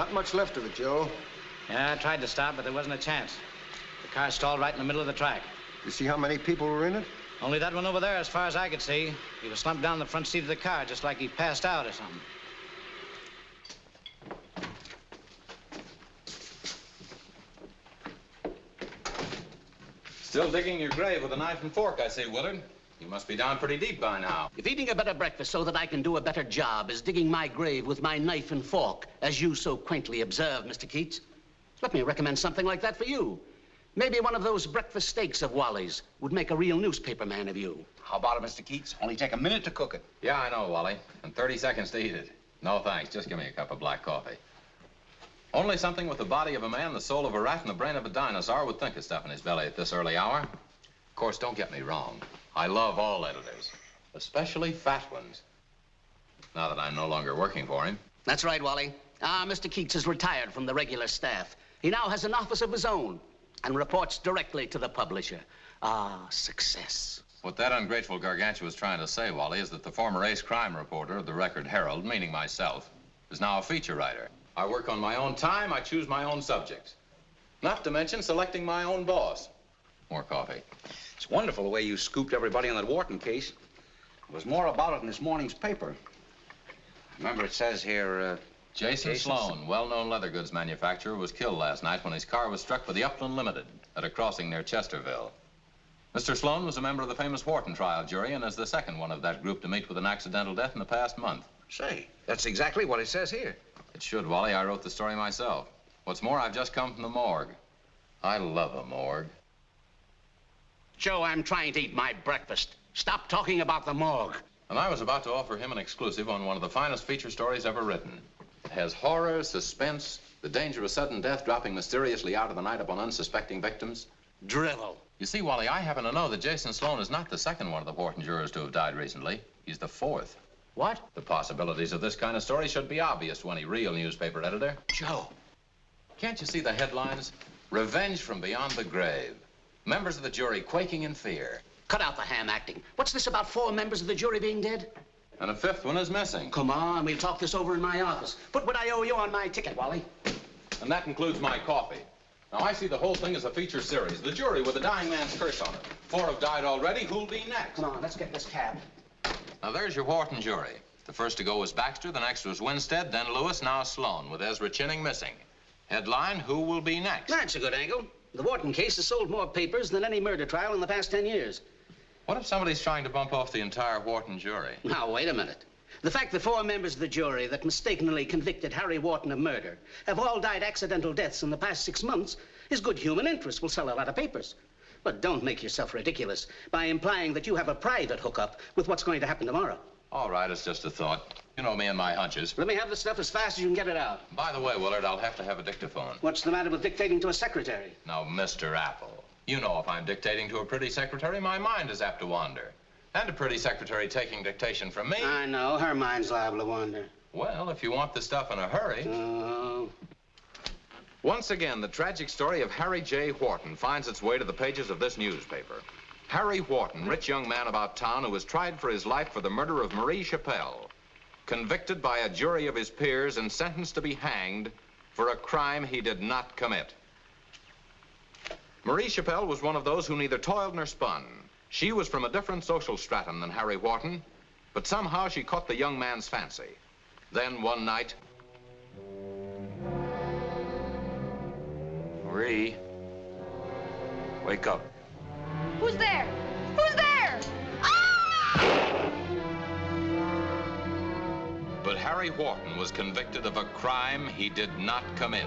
Not much left of it, Joe. Yeah, I tried to stop, but there wasn't a chance. The car stalled right in the middle of the track. You see how many people were in it? Only that one over there, as far as I could see. He was slumped down the front seat of the car, just like he passed out or something. Still digging your grave with a knife and fork, I see, Willard. You must be down pretty deep by now. If eating a better breakfast so that I can do a better job is digging my grave with my knife and fork, as you so quaintly observe, Mr. Keats, let me recommend something like that for you. Maybe one of those breakfast steaks of Wally's would make a real newspaper man of you. How about it, Mr. Keats? Only take a minute to cook it. Yeah, I know, Wally. And 30 seconds to eat it. No, thanks. Just give me a cup of black coffee. Only something with the body of a man, the soul of a rat, and the brain of a dinosaur would think of stuffing his belly at this early hour. Of course, don't get me wrong. I love all editors, especially fat ones. Now that I'm no longer working for him. That's right, Wally. Mr. Keats is retired from the regular staff. He now has an office of his own and reports directly to the publisher. Success. What that ungrateful gargantua was trying to say, Wally, is that the former ace crime reporter of the Record Herald, meaning myself, is now a feature writer. I work on my own time, I choose my own subjects. Not to mention selecting my own boss. More coffee. It's wonderful the way you scooped everybody on that Wharton case. There was more about it in this morning's paper. Remember, it says here, Jason Sloan, well-known leather goods manufacturer, was killed last night when his car was struck by the Upland Limited at a crossing near Chesterville. Mr. Sloan was a member of the famous Wharton trial jury and is the second one of that group to meet with an accidental death in the past month. Say, that's exactly what it says here. It should, Wally. I wrote the story myself. What's more, I've just come from the morgue. I love a morgue. Joe, I'm trying to eat my breakfast. Stop talking about the morgue. And I was about to offer him an exclusive on one of the finest feature stories ever written. It has horror, suspense, the danger of sudden death dropping mysteriously out of the night upon unsuspecting victims. Drivel. You see, Wally, I happen to know that Jason Sloan is not the second one of the Wharton jurors to have died recently. He's the fourth. What? The possibilities of this kind of story should be obvious to any real newspaper editor. Joe. Can't you see the headlines? Revenge from beyond the grave. Members of the jury quaking in fear. Cut out the ham acting. What's this about 4 members of the jury being dead? And a 5th one is missing. Come on, we'll talk this over in my office. Put what I owe you on my ticket, Wally. And that includes my coffee. Now, I see the whole thing as a feature series. The jury with a dying man's curse on it. 4 have died already. Who'll be next? Come on, let's get this cab. Now, there's your Wharton jury. The first to go was Baxter, the next was Winstead, then Lewis, now Sloan, with Ezra Chinning missing. Headline, who will be next? That's a good angle. The Wharton case has sold more papers than any murder trial in the past 10 years. What if somebody's trying to bump off the entire Wharton jury? Now, wait a minute. The fact that 4 members of the jury that mistakenly convicted Harry Wharton of murder have all died accidental deaths in the past 6 months is good human interest. Will sell a lot of papers. But don't make yourself ridiculous by implying that you have a private hookup with what's going to happen tomorrow. All right, it's just a thought. You know me and my hunches. Let me have the stuff as fast as you can get it out. By the way, Willard, I'll have to have a dictaphone. What's the matter with dictating to a secretary? Now, Mr. Apple, you know if I'm dictating to a pretty secretary, my mind is apt to wander. And a pretty secretary taking dictation from me... I know. Her mind's liable to wander. Well, if you want the stuff in a hurry... Oh. Once again, the tragic story of Harry J. Wharton finds its way to the pages of this newspaper. Harry Wharton, rich young man about town who was tried for his life for the murder of Marie Chappelle, convicted by a jury of his peers and sentenced to be hanged for a crime he did not commit. Marie Chappelle was one of those who neither toiled nor spun. She was from a different social stratum than Harry Wharton, but somehow she caught the young man's fancy. Then one night... Marie, wake up. Who's there? Who's there? Ah! But Harry Wharton was convicted of a crime he did not commit.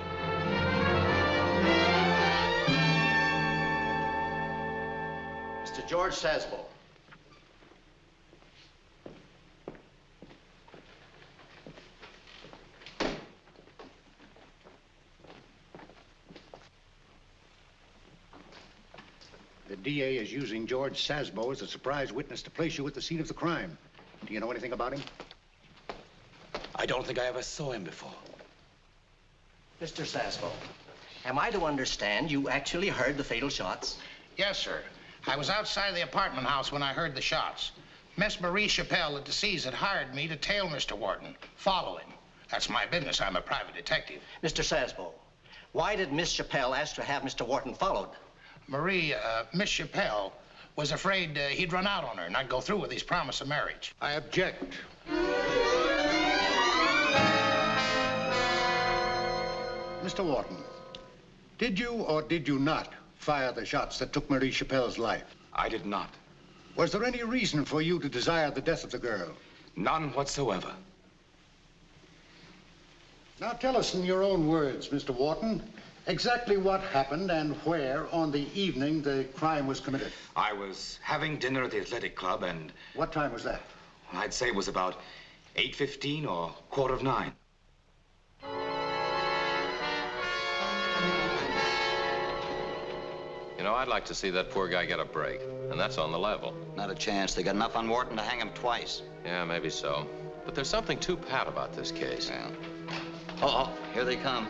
Mr. George Sasbo. The DA is using George Sasbo as a surprise witness to place you at the scene of the crime. Do you know anything about him? I don't think I ever saw him before. Mr. Sasbo, am I to understand you actually heard the fatal shots? Yes, sir. I was outside the apartment house when I heard the shots. Miss Marie Chappelle, the deceased, had hired me to tail Mr. Wharton, follow him. That's my business. I'm a private detective. Mr. Sasbo, why did Miss Chappelle ask to have Mr. Wharton followed? Marie, Miss Chappelle was afraid he'd run out on her and not go through with his promise of marriage. I object. Mr. Wharton, did you or did you not fire the shots that took Marie Chappelle's life? I did not. Was there any reason for you to desire the death of the girl? None whatsoever. Now tell us in your own words, Mr. Wharton, exactly what happened and where on the evening the crime was committed. I was having dinner at the athletic club and... What time was that? I'd say it was about 8:15 or 8:45. You know, I'd like to see that poor guy get a break, and that's on the level. Not a chance. They got enough on Wharton to hang him twice. Yeah, maybe so. But there's something too pat about this case. Yeah. Oh, here they come.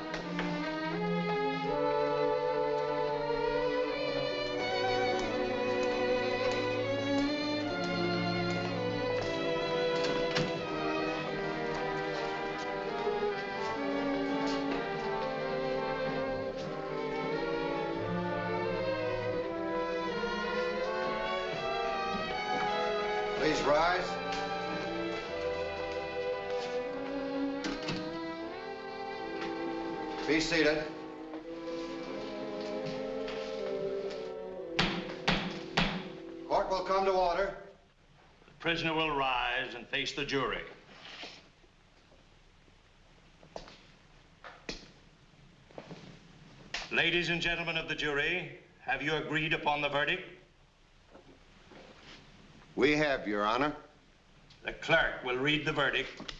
Please rise. Be seated. Court will come to order. The prisoner will rise and face the jury. Ladies and gentlemen of the jury, have you agreed upon the verdict? We have, Your Honor. The clerk will read the verdict.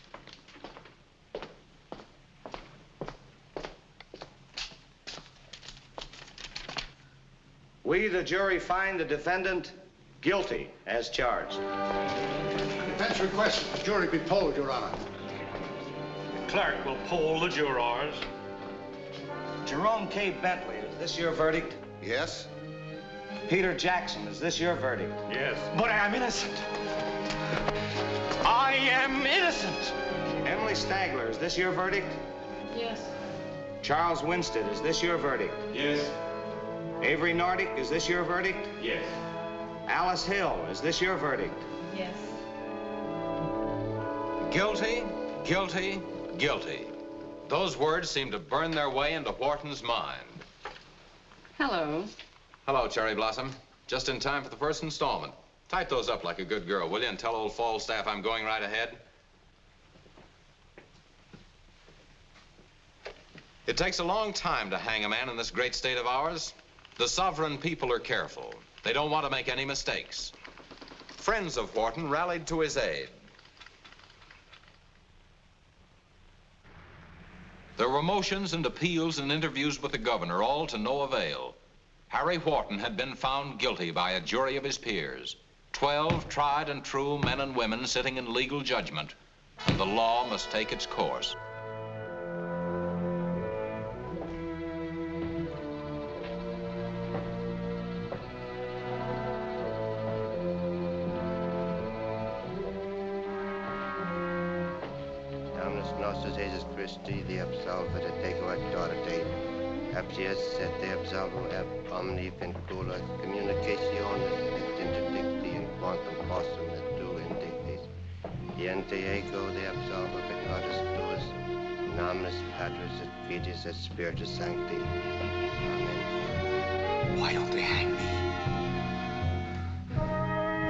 We, the jury, find the defendant guilty as charged. Defense requests the jury be polled, Your Honor. The clerk will poll the jurors. Jerome K. Bentley, is this your verdict? Yes. Peter Jackson, is this your verdict? Yes. But I am innocent. I am innocent. Emily Stagler, is this your verdict? Yes. Charles Winstead, is this your verdict? Yes. Avery Nordic, is this your verdict? Yes. Alice Hill, is this your verdict? Yes. Guilty, guilty, guilty. Those words seem to burn their way into Wharton's mind. Hello. Hello, Cherry Blossom. Just in time for the first installment. Type those up like a good girl, will you, and tell old Falstaff I'm going right ahead. It takes a long time to hang a man in this great state of ours. The sovereign people are careful. They don't want to make any mistakes. Friends of Wharton rallied to his aid. There were motions and appeals and interviews with the governor, all to no avail. Harry Wharton had been found guilty by a jury of his peers. 12 tried and true men and women sitting in legal judgment, and the law must take its course. Jesus Christi, the absolva de tego authority. Absias et de absolvo ab omni vinculas communicationes et interdicti in quantum possum et tu indictis. Iente ego de absolvo peccatus tuus, namis Patris et Filii et Spiritus Sancti. Amen. Why don't they hang me?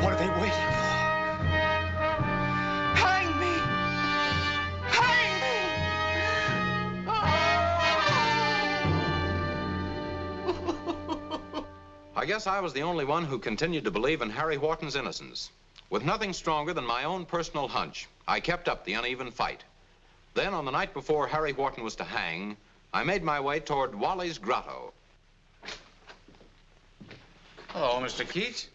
What are they waiting for? Hang me! Hang me! I guess I was the only one who continued to believe in Harry Wharton's innocence. With nothing stronger than my own personal hunch, I kept up the uneven fight. Then, on the night before Harry Wharton was to hang, I made my way toward Wally's Grotto. Hello, Mr. Keats.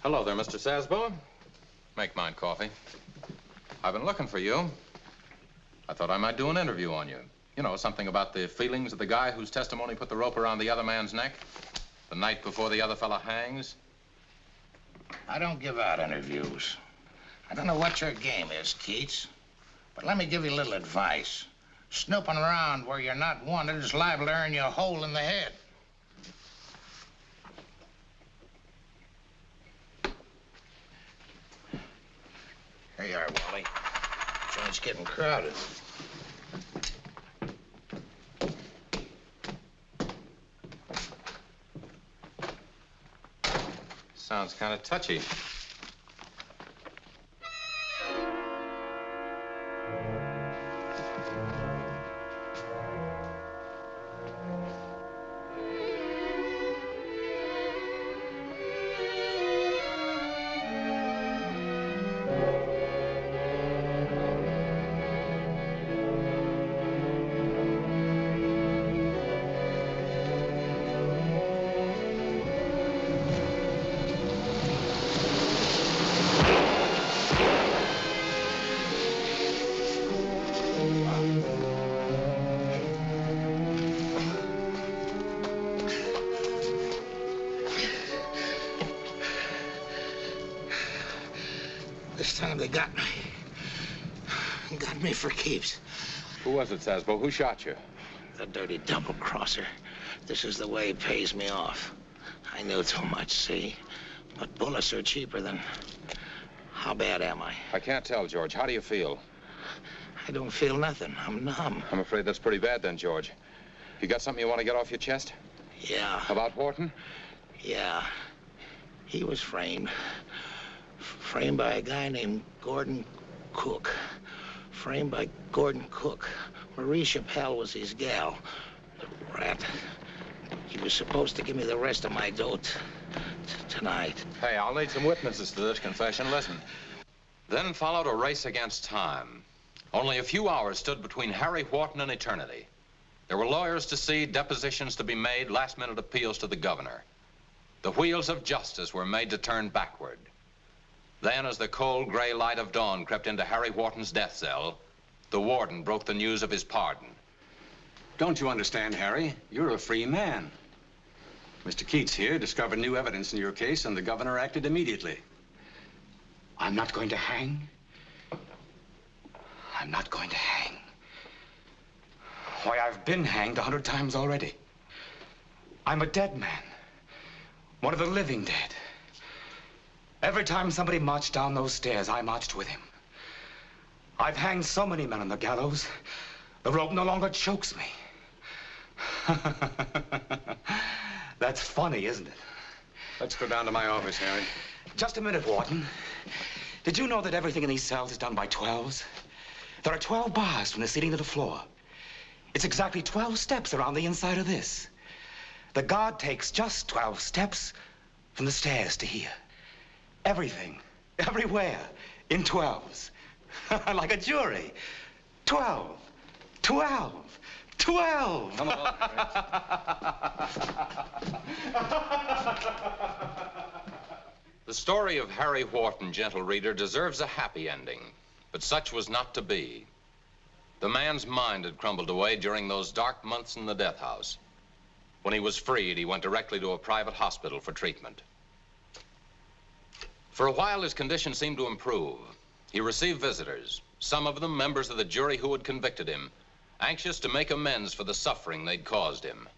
Hello there, Mr. Sasbo. Make mine coffee. I've been looking for you. I thought I might do an interview on you. You know, something about the feelings of the guy whose testimony put the rope around the other man's neck the night before the other fella hangs. I don't give out interviews. I don't know what your game is, Keats, but let me give you a little advice. Snooping around where you're not wanted is liable to earn you a hole in the head. Here you are, Wally. Joint's getting crowded. Sounds kind of touchy. This time they got me. Got me for keeps. Who was it, Sasbo? Who shot you? The dirty double-crosser. This is the way he pays me off. I knew too much, see? But bullets are cheaper than... How bad am I? I can't tell, George. How do you feel? I don't feel nothing. I'm numb. I'm afraid that's pretty bad then, George. You got something you want to get off your chest? Yeah. About Wharton? Yeah. He was framed. Framed by a guy named Gordon Cook. Framed by Gordon Cook. Marie Chappelle was his gal. The rat. He was supposed to give me the rest of my dough tonight. Hey, I'll need some witnesses to this confession. Listen. Then followed a race against time. Only a few hours stood between Harry Wharton and eternity. There were lawyers to see, depositions to be made, last-minute appeals to the governor. The wheels of justice were made to turn backward. Then, as the cold gray light of dawn crept into Harry Wharton's death cell, the warden broke the news of his pardon. Don't you understand, Harry? You're a free man. Mr. Keats here discovered new evidence in your case, and the governor acted immediately. I'm not going to hang. I'm not going to hang. Why, I've been hanged 100 times already. I'm a dead man. One of the living dead. Every time somebody marched down those stairs, I marched with him. I've hanged so many men on the gallows, the rope no longer chokes me. That's funny, isn't it? Let's go down to my office, Harry. Just a minute, Wharton. Did you know that everything in these cells is done by 12s? There are 12 bars from the ceiling to the floor. It's exactly 12 steps around the inside of this. The guard takes just 12 steps from the stairs to here. Everything, everywhere, in 12s. Like a jury. 12, 12, 12. Come on. The story of Harry Wharton, gentle reader, deserves a happy ending, but such was not to be. The man's mind had crumbled away during those dark months in the death house. When he was freed, he went directly to a private hospital for treatment. For a while, his condition seemed to improve. He received visitors, some of them members of the jury who had convicted him, anxious to make amends for the suffering they'd caused him.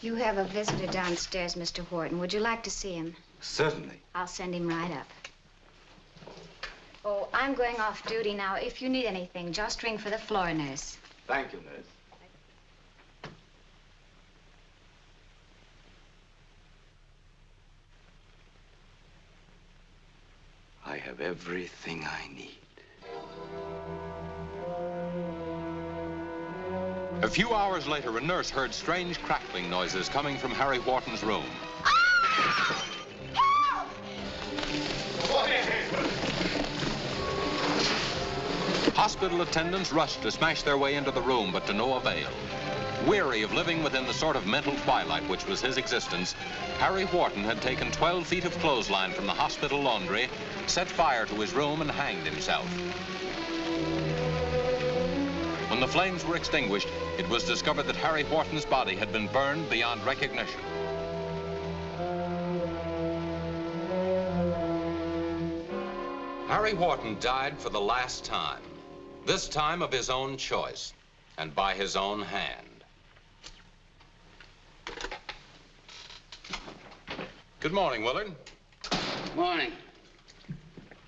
You have a visitor downstairs, Mr. Wharton. Would you like to see him? Certainly. I'll send him right up. Oh, I'm going off duty now. If you need anything, just ring for the floor nurse. Thank you, nurse. I have everything I need. A few hours later, a nurse heard strange crackling noises coming from Harry Wharton's room. Hospital attendants rushed to smash their way into the room, but to no avail. Weary of living within the sort of mental twilight which was his existence, Harry Wharton had taken 12 feet of clothesline from the hospital laundry, set fire to his room, and hanged himself. When the flames were extinguished, it was discovered that Harry Wharton's body had been burned beyond recognition. Harry Wharton died for the last time, this time of his own choice and by his own hand. Good morning, Willard. Morning.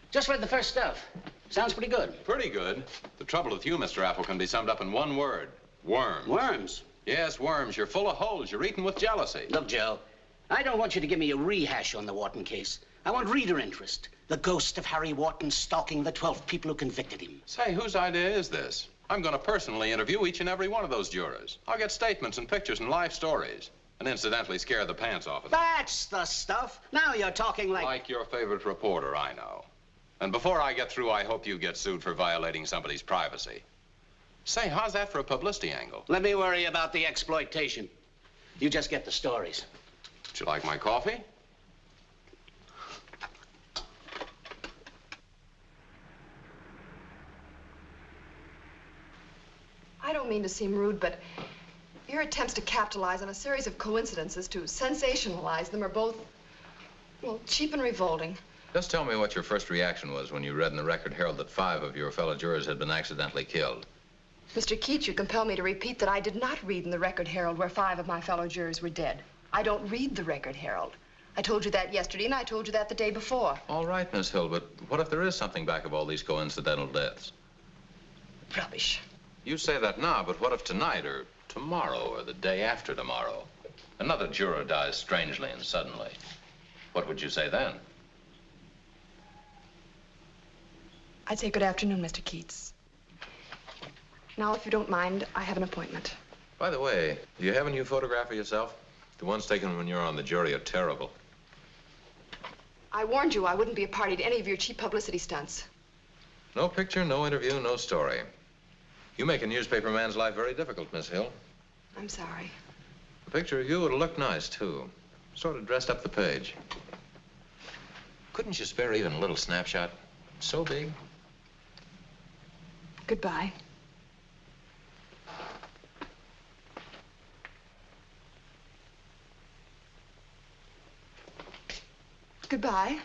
Just read the first stuff. Sounds pretty good. Pretty good. The trouble with you, Mr. Apple, can be summed up in one word. Worms. Worms? Yes, worms. You're full of holes. You're eaten with jealousy. Look, Joe, I don't want you to give me a rehash on the Wharton case. I want reader interest. The ghost of Harry Wharton stalking the 12 people who convicted him. Say, whose idea is this? I'm going to personally interview each and every one of those jurors. I'll get statements and pictures and life stories. And incidentally scare the pants off of them. That's the stuff. Now you're talking like... Like your favorite reporter, I know. And before I get through, I hope you get sued for violating somebody's privacy. Say, how's that for a publicity angle? Let me worry about the exploitation. You just get the stories. Would you like my coffee? I don't mean to seem rude, but your attempts to capitalize on a series of coincidences to sensationalize them are both, well, cheap and revolting. Just tell me what your first reaction was when you read in the Record Herald that 5 of your fellow jurors had been accidentally killed. Mr. Keats, you compel me to repeat that I did not read in the Record Herald where 5 of my fellow jurors were dead. I don't read the Record Herald. I told you that yesterday, and I told you that the day before. All right, Miss Hill, but what if there is something back of all these coincidental deaths? Rubbish. You say that now, but what if tonight or tomorrow or the day after tomorrow another juror dies strangely and suddenly? What would you say then? I'd say good afternoon, Mr. Keats. Now, if you don't mind, I have an appointment. By the way, do you have a new photograph of yourself? The ones taken when you were on the jury are terrible. I warned you I wouldn't be a party to any of your cheap publicity stunts. No picture, no interview, no story. You make a newspaper man's life very difficult, Miss Hill. I'm sorry. A picture of you would look nice, too. Sort of dressed up the page. Couldn't you spare even a little snapshot? So big. Goodbye. Goodbye.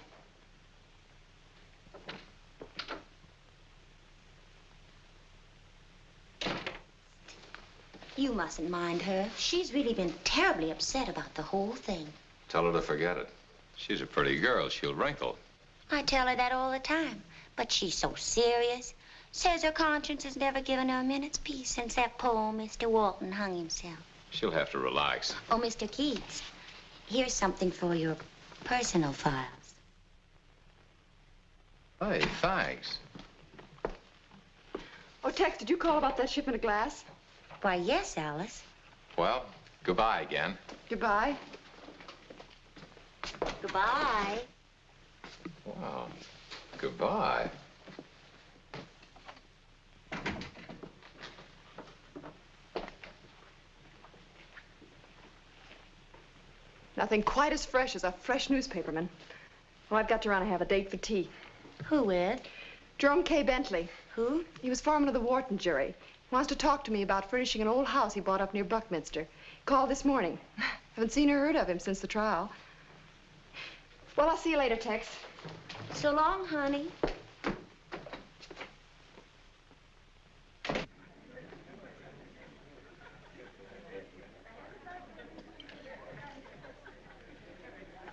You mustn't mind her. She's really been terribly upset about the whole thing. Tell her to forget it. She's a pretty girl. She'll wrinkle. I tell her that all the time, but she's so serious. Says her conscience has never given her a minute's peace since that poor Mr. Wharton hung himself. She'll have to relax. Oh, Mr. Keats, here's something for your personal files. Hey, thanks. Oh, Tex, did you call about that shipment of glass? Why, yes, Alice. Well, goodbye again. Goodbye. Goodbye. Wow. Goodbye. Nothing quite as fresh as a fresh newspaperman. Well, I've got to run. I have a date for tea. Who with? Jerome K. Bentley. Who? He was foreman of the Wharton jury. He wants to talk to me about furnishing an old house he bought up near Buckminster. He called this morning. Haven't seen or heard of him since the trial. Well, I'll see you later, Tex. So long, honey.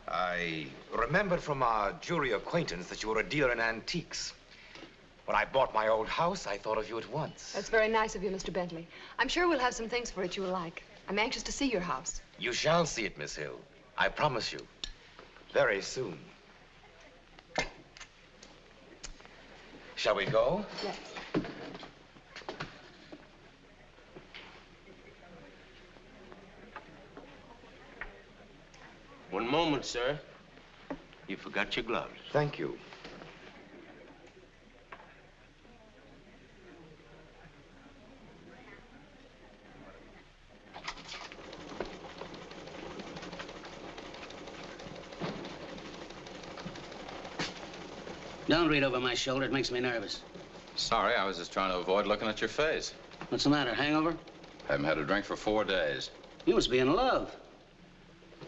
I remembered from our jury acquaintance that you were a dealer in antiques. When I bought my old house, I thought of you at once. That's very nice of you, Mr. Bentley. I'm sure we'll have some things for it you'll like. I'm anxious to see your house. You shall see it, Miss Hill. I promise you. Very soon. Shall we go? Yes. One moment, sir. You forgot your gloves. Thank you. Don't read over my shoulder. It makes me nervous. Sorry, I was just trying to avoid looking at your face. What's the matter? Hangover? Haven't had a drink for 4 days. You must be in love.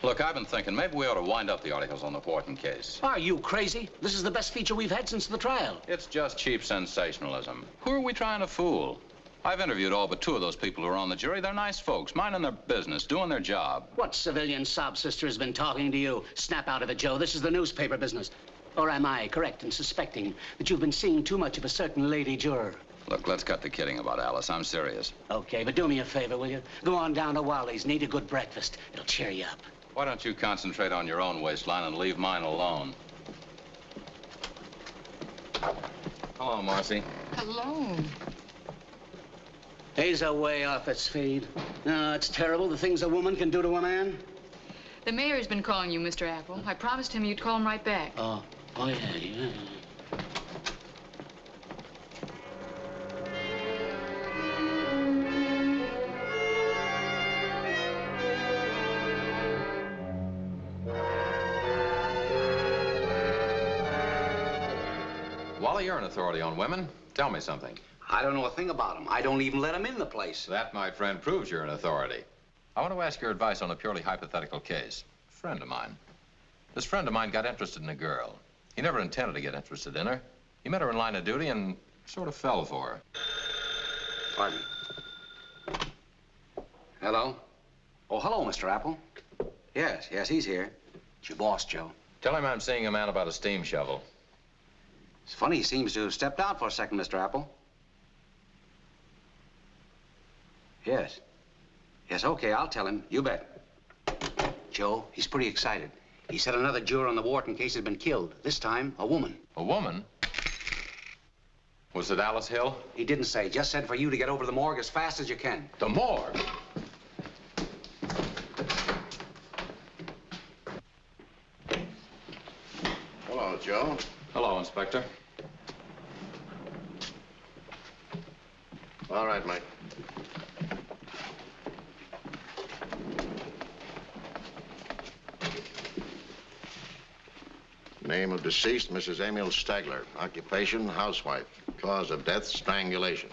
Look, I've been thinking maybe we ought to wind up the articles on the Wharton case. Are you crazy? This is the best feature we've had since the trial. It's just cheap sensationalism. Who are we trying to fool? I've interviewed all but 2 of those people who are on the jury. They're nice folks, minding their business, doing their job. What civilian sob sister has been talking to you? Snap out of it, Joe. This is the newspaper business. Or am I correct in suspecting that you've been seeing too much of a certain lady juror? Look, let's cut the kidding about Alice. I'm serious. Okay, but do me a favor, will you? Go on down to Wally's and eat a good breakfast. It'll cheer you up. Why don't you concentrate on your own waistline and leave mine alone? Hello, Marcy. Hello. He's way off its feed. No, it's terrible, the things a woman can do to a man. The mayor's been calling you, Mr. Apple. I promised him you'd call him right back. Oh yeah. Wally, you're an authority on women. Tell me something. I don't know a thing about him. I don't even let him in the place. That, my friend, proves you're an authority. I want to ask your advice on a purely hypothetical case. A friend of mine. This friend of mine got interested in a girl. He never intended to get interested in her. He met her in line of duty and sort of fell for her. Pardon. Hello? Oh, hello, Mr. Apple. Yes, he's here. It's your boss, Joe. Tell him I'm seeing a man about a steam shovel. It's funny, he seems to have stepped out for a second, Mr. Apple. Yes. Yes, okay, I'll tell him. You bet. Joe, he's pretty excited. He said another juror on the Wharton case had been killed. This time, a woman. A woman? Was it Alice Hill? He didn't say. Just said for you to get over to the morgue as fast as you can. The morgue? Hello, Joe. Hello, Inspector. All right, Mike. Name of deceased, Mrs. Emil Stagler. Occupation, housewife. Cause of death, strangulation.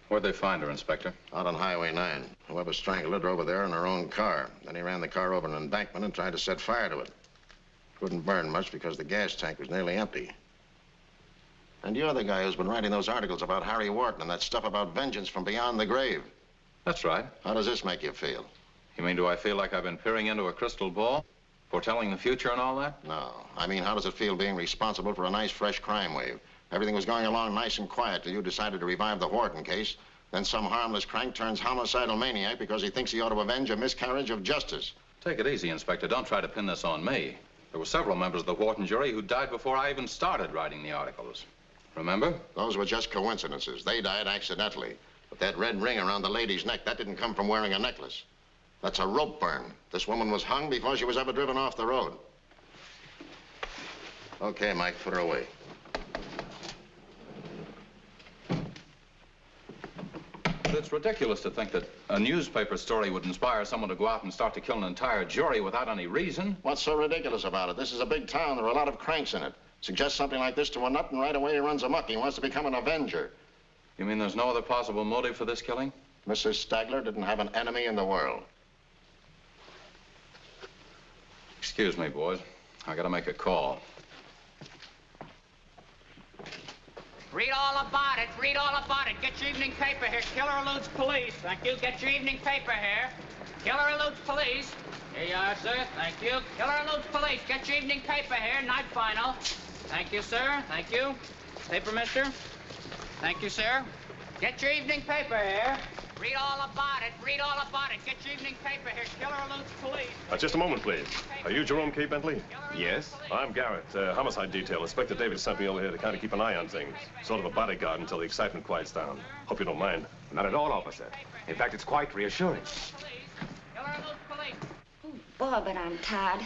Where'd they find her, Inspector? Out on Highway 9. Whoever strangled her drove her there in her own car. Then he ran the car over an embankment and tried to set fire to it. Couldn't burn much because the gas tank was nearly empty. And you're the guy who's been writing those articles about Harry Wharton and that stuff about vengeance from beyond the grave. That's right. How does this make you feel? You mean, do I feel like I've been peering into a crystal ball? Foretelling the future and all that? No. I mean, how does it feel being responsible for a nice, fresh crime wave? Everything was going along nice and quiet till you decided to revive the Wharton case. Then some harmless crank turns homicidal maniac because he thinks he ought to avenge a miscarriage of justice. Take it easy, Inspector. Don't try to pin this on me. There were several members of the Wharton jury who died before I even started writing the articles. Remember? Those were just coincidences. They died accidentally. But that red ring around the lady's neck, that didn't come from wearing a necklace. That's a rope burn. This woman was hung before she was ever driven off the road. Okay, Mike, put her away. But it's ridiculous to think that a newspaper story would inspire someone to go out and start to kill an entire jury without any reason. What's so ridiculous about it? This is a big town. There are a lot of cranks in it. Suggest something like this to a nut, and right away he runs amok. He wants to become an avenger. You mean there's no other possible motive for this killing? Mrs. Stagler didn't have an enemy in the world. Excuse me, boys. I gotta make a call. Read all about it. Read all about it. Get your evening paper here. Killer eludes police. Thank you. Get your evening paper here. Killer eludes police. Here you are, sir. Thank you. Killer eludes police. Get your evening paper here. Night final. Thank you, sir. Thank you. Paper, mister. Thank you, sir. Get your evening paper here. Read all about it. Read all about it. Get your evening paper here. Killer eludes police. Just a moment, please. Are you Jerome K. Bentley? Yes. I'm Garrett, homicide detail. Inspector Davis sent me over here to kind of keep an eye on things. Sort of a bodyguard until the excitement quiets down. Hope you don't mind. Not at all, officer. In fact, it's quite reassuring. Killer eludes police. Boy, but I'm tired.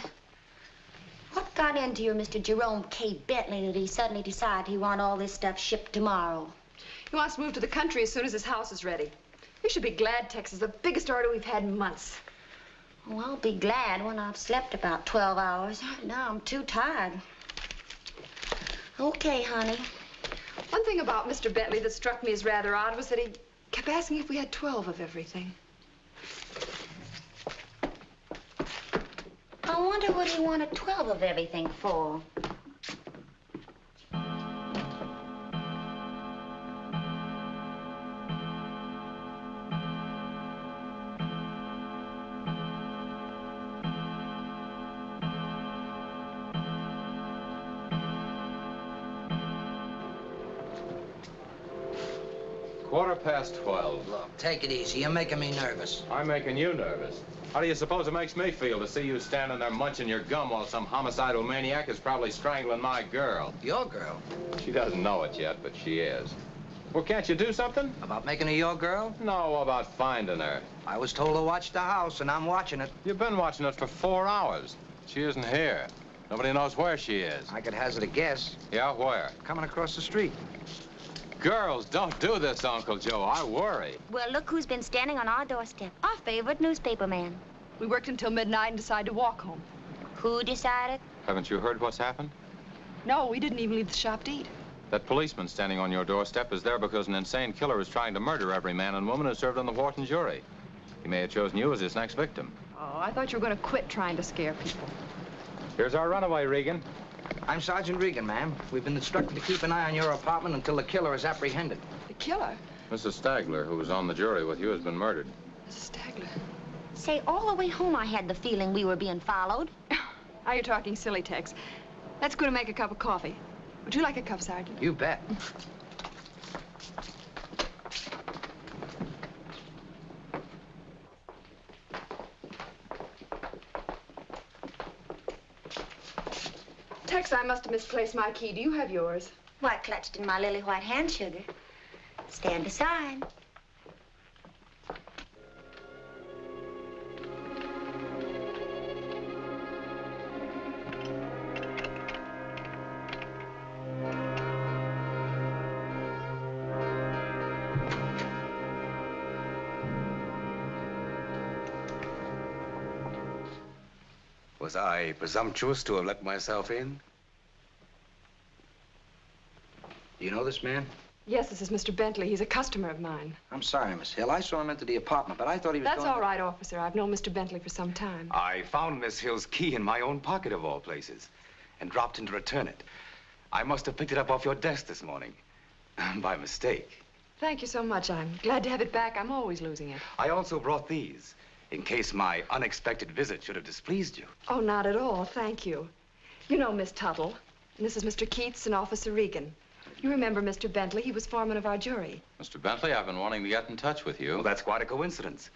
What got into your Mr. Jerome K. Bentley that he suddenly decided he wanted all this stuff shipped tomorrow? He wants to move to the country as soon as his house is ready. You should be glad, Tex, is the biggest order we've had in months. Oh, I'll be glad when I've slept about 12 hours. Now I'm too tired. Okay, honey. One thing about Mr. Bentley that struck me as rather odd was that he kept asking if we had 12 of everything. I wonder what he wanted 12 of everything for. Quarter past 12. Look, take it easy. You're making me nervous. I'm making you nervous. How do you suppose it makes me feel to see you standing there munching your gum while some homicidal maniac is probably strangling my girl? Your girl? She doesn't know it yet, but she is. Well, can't you do something? About making her your girl? No, about finding her. I was told to watch the house, and I'm watching it. You've been watching it for 4 hours. She isn't here. Nobody knows where she is. I could hazard a guess. Yeah, where? Coming across the street. Girls, don't do this, Uncle Joe. I worry. Well, look who's been standing on our doorstep. Our favorite newspaper man. We worked until midnight and decided to walk home. Who decided? Haven't you heard what's happened? No, we didn't even leave the shop to eat. That policeman standing on your doorstep is there because an insane killer is trying to murder every man and woman who served on the Wharton jury. He may have chosen you as his next victim. Oh, I thought you were going to quit trying to scare people. Here's our runaway, Regan. I'm Sergeant Regan, ma'am. We've been instructed to keep an eye on your apartment until the killer is apprehended. The killer? Mrs. Stagler, who was on the jury with you, has been murdered. Mrs. Stagler? Say, all the way home I had the feeling we were being followed. Now you're talking silly, Tex. Let's go to make a cup of coffee. Would you like a cup, Sergeant? You bet. Tex, I must have misplaced my key. Do you have yours? Why, clutched in my lily white hand, sugar. Stand aside. Was I presumptuous to have let myself in? Do you know this man? Yes, this is Mr. Bentley. He's a customer of mine. I'm sorry, Miss Hill. I saw him enter the apartment, but I thought he was That's going... all right, officer. I've known Mr. Bentley for some time. I found Miss Hill's key in my own pocket, of all places, and dropped in to return it. I must have picked it up off your desk this morning, by mistake. Thank you so much. I'm glad to have it back. I'm always losing it. I also brought these, in case my unexpected visit should have displeased you. Oh, not at all. Thank you. You know Miss Tuttle. And this is Mr. Keats and Officer Regan. You remember Mr. Bentley? He was foreman of our jury. Mr. Bentley, I've been wanting to get in touch with you. Well, that's quite a coincidence,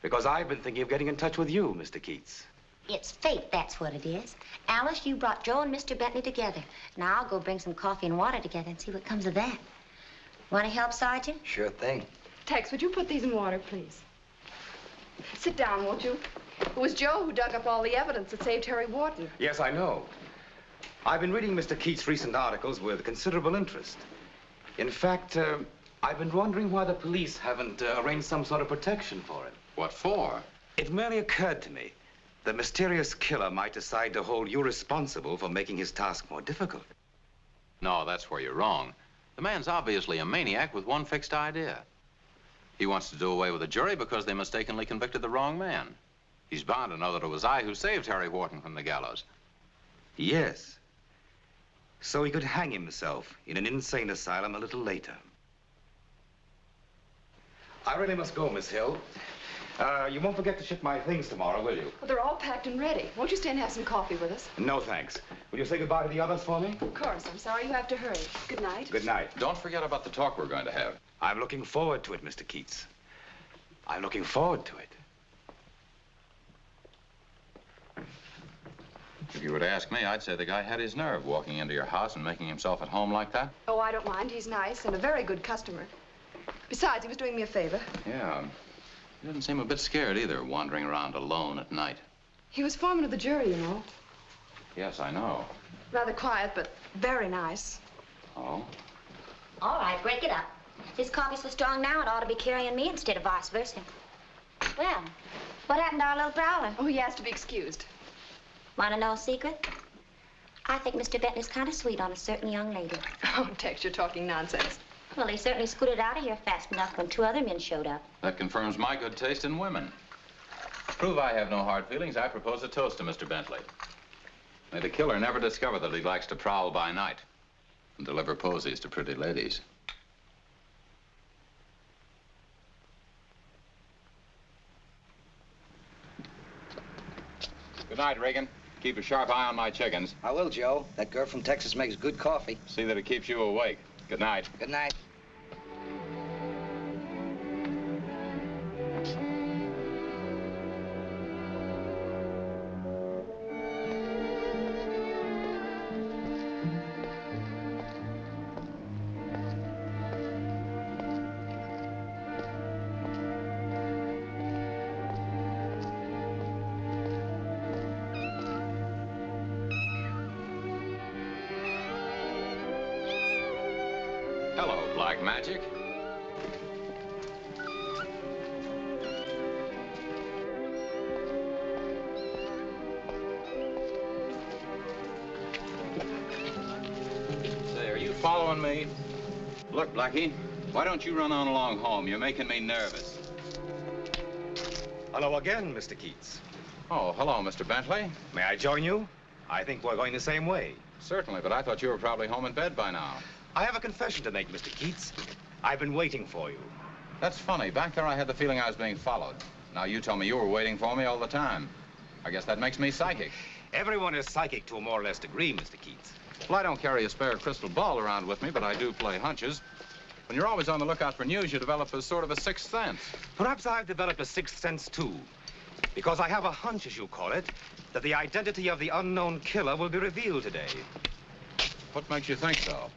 because I've been thinking of getting in touch with you, Mr. Keats. It's fate, that's what it is. Alice, you brought Joe and Mr. Bentley together. Now I'll go bring some coffee and water together and see what comes of that. Want to help, Sergeant? Sure thing. Tex, would you put these in water, please? Sit down, won't you? It was Joe who dug up all the evidence that saved Harry Wharton. Yes, I know. I've been reading Mr. Keats' recent articles with considerable interest. In fact, I've been wondering why the police haven't arranged some sort of protection for him. What for? It merely occurred to me the mysterious killer might decide to hold you responsible for making his task more difficult. No, that's where you're wrong. The man's obviously a maniac with one fixed idea. He wants to do away with the jury because they mistakenly convicted the wrong man. He's bound to know that it was I who saved Harry Wharton from the gallows. Yes. So he could hang himself in an insane asylum a little later. I really must go, Miss Hill. You won't forget to ship my things tomorrow, will you? Well, they're all packed and ready. Won't you stay and have some coffee with us? No, thanks. Will you say goodbye to the others for me? Of course. I'm sorry you have to hurry. Good night. Good night. Don't forget about the talk we're going to have. I'm looking forward to it, Mr. Keats. I'm looking forward to it. If you were to ask me, I'd say the guy had his nerve walking into your house and making himself at home like that. Oh, I don't mind. He's nice and a very good customer. Besides, he was doing me a favor. Yeah. He doesn't seem a bit scared either, wandering around alone at night. He was foreman of the jury, you know. Yes, I know. Rather quiet, but very nice. Oh? All right, break it up. This coffee's so strong now, it ought to be carrying me instead of vice versa. Well, what happened to our little prowler? Oh, he asked to be excused. Want to know a secret? I think Mr. Bentley's kind of sweet on a certain young lady. Oh, Tex, you're talking nonsense. Well, he certainly scooted out of here fast enough when 2 other men showed up. That confirms my good taste in women. To prove I have no hard feelings, I propose a toast to Mr. Bentley. May the killer never discover that he likes to prowl by night and deliver posies to pretty ladies. Good night, Regan. Keep a sharp eye on my chickens. I will, Joe. That girl from Texas makes good coffee. See that it keeps you awake. Good night. Good night. Hello, Black Magic. Say, are you following me? Look, Blackie, why don't you run on along home? You're making me nervous. Hello again, Mr. Keats. Oh, hello, Mr. Bentley. May I join you? I think we're going the same way. Certainly, but I thought you were probably home in bed by now. I have a confession to make, Mr. Keats. I've been waiting for you. That's funny. Back there, I had the feeling I was being followed. Now, you tell me you were waiting for me all the time. I guess that makes me psychic. Everyone is psychic to a more or less degree, Mr. Keats. Well, I don't carry a spare crystal ball around with me, but I do play hunches. When you're always on the lookout for news, you develop a sort of a sixth sense. Perhaps I've developed a sixth sense, too. Because I have a hunch, as you call it, that the identity of the unknown killer will be revealed today. What makes you think so?